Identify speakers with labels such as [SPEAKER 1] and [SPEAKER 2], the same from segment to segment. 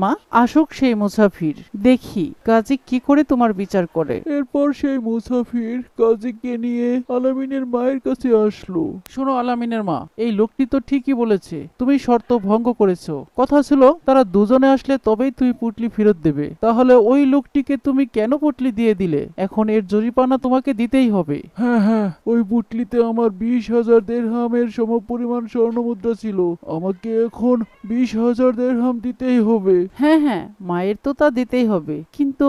[SPEAKER 1] মা, আসুক সেই মুসাফির, দেখি কাজী কি করে তোমার বিচার করে।
[SPEAKER 2] এরপর সেই মুসাফির কাজীকে নিয়ে আলামিনের মায়ের কাছে আসলো।
[SPEAKER 1] শোনো আলামিনের মা, এই লোকটি তো ঠিকই বলেছে, তুমি শর্ত ভঙ্গ করেছো। কথা ছিল তারা দুজনে আসলে তবেই তুমি পুটলি ফেরত দেবে, তাহলে ওই লোকটিকে তুমি কেন পুটলি দিয়ে দিলে? এখন এর জরিমানা তোমাকে দিতেই হবে।
[SPEAKER 2] হ্যাঁ হ্যাঁ, ওই পুটলিতে আমার 20,000 দেরহামের সমপরিমাণ স্বর্ণমুদ্রা ছিল। আমাকে এখন 20,000 দেরহাম দিতেই হবে।
[SPEAKER 1] হ্যাঁ হ্যাঁ, মায়ের তো তা দিতেই হবে, কিন্তু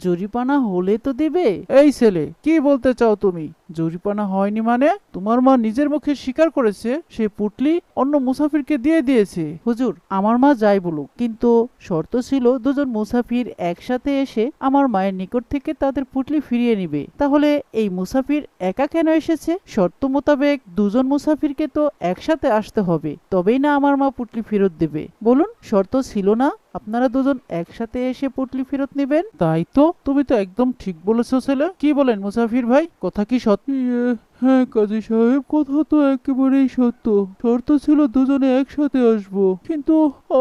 [SPEAKER 1] জরিমানা হলে তো দিবে। এই ছেলে, কি বলতে চাও তুমি? জরিমানা হয়নি মানে? তোমার মা নিজের মুখে স্বীকার করেছে সে পুটলি অন্য মুসাফিরকে দিয়ে দিয়েছে। হুজুর, আমার মা যাই বলুক, কিন্তু শর্ত ছিল দুজন মুসাফির একসাথে এসে আমার মায়ের নিকট থেকে তাদের পুটলি ফিরিয়ে নিবে। তাহলে এই মুসাফির একা কেন এসেছে? শর্ত মোতাবেক দুজন মুসাফিরকে তো একসাথে আসতে হবে, তবেই না আমার মা পুটলি ফেরত দেবে। বলুন, শর্ত ছিল না আপনারা দুজন একসাথে এসে পুটলি ফেরত নেবেন? তাই তো, তুমি তো একদম ঠিক বলেছো ছেলে। কি বলেন মুসাফির ভাই, কথা কি সত্য?
[SPEAKER 2] হ্যাঁ কাজী সাহেব, কথা তো একেবারেই সত্য। শর্ত ছিল দুজনে একসাথে আসবো, কিন্তু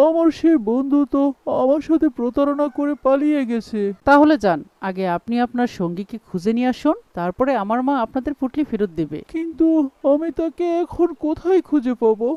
[SPEAKER 2] আমার সেই বন্ধু তো আমার সাথে প্রতারণা করে পালিয়ে গেছে।
[SPEAKER 1] তাহলে যান, আগে আপনি আপনার সঙ্গীকে খুঁজে নিয়ে আসুন, তারপরে আমার মা আপনাদের পুটলি ফেরত দেবে।
[SPEAKER 2] কিন্তু আমি তাকে এখন কোথায় খুঁজে পাবো?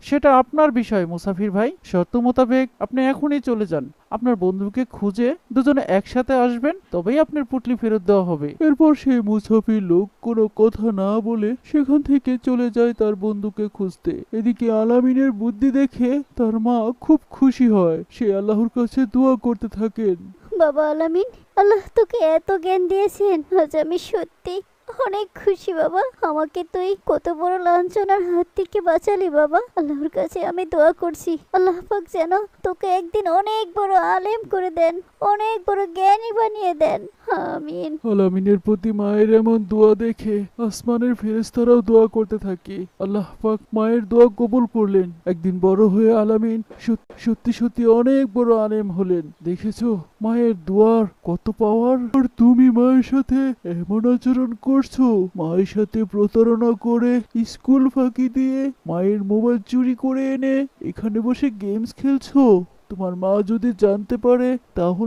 [SPEAKER 1] সেটা আপনার বিষয় মুসাফির ভাই, শর্ত মোতাবেক আপনি এখনই চলে যান, আপনার বন্ধুকে খুঁজে দুজনে একসাথে আসবেন, তবেই আপনার পুটলি ফেরত দেওয়া হবে।
[SPEAKER 2] এরপর সেই মুসাফির লোক কোনো কথা না বলে সেখান থেকে চলে যায় তার বন্ধুকে খুঁজতে। এদিকে আলামিনের বুদ্ধি দেখে তার মা খুব খুশি হয়। সে আল্লাহর কাছে দোয়া করতে থাকেন।
[SPEAKER 3] বাবা আলামিন, আল্লাহ তোকে এত জ্ঞান দিয়েছেন, আজ আমি সত্যি অনেক খুশি বাবা। আমাকে তুই কত বড় লাঞ্ছনার হাত থেকে বাঁচালি বাবা। আল্লাহর কাছে আমি দোয়া করছি, আল্লাহ পাক যেন তোকে একদিন অনেক বড় আলেম করে দেন, অনেক বড় জ্ঞানী বানিয়ে দেন। আমিন।
[SPEAKER 2] আলামিনের প্রতি মায়ের এমন দোয়া দেখে আসমানের ফেরেশতারাও দোয়া করতে থাকে। আল্লাহ পাক মায়ের দোয়া কবুল করলেন। একদিন বড় হয়ে আলামিন সত্যি সত্যি অনেক বড় আলেম হলেন। দেখেছো মায়ের দোয়ার কত পাওয়ার। আর তুমি মায়ের সাথে এমন আচরণ করছো, মায়ের সাথে প্রতারণা করে, স্কুল ফাঁকি দিয়ে মায়ের মোবাইল চুরি করে এনে এখানে বসে গেমস খেলছো। তোমার মা যদি জানতে পারে তাহলে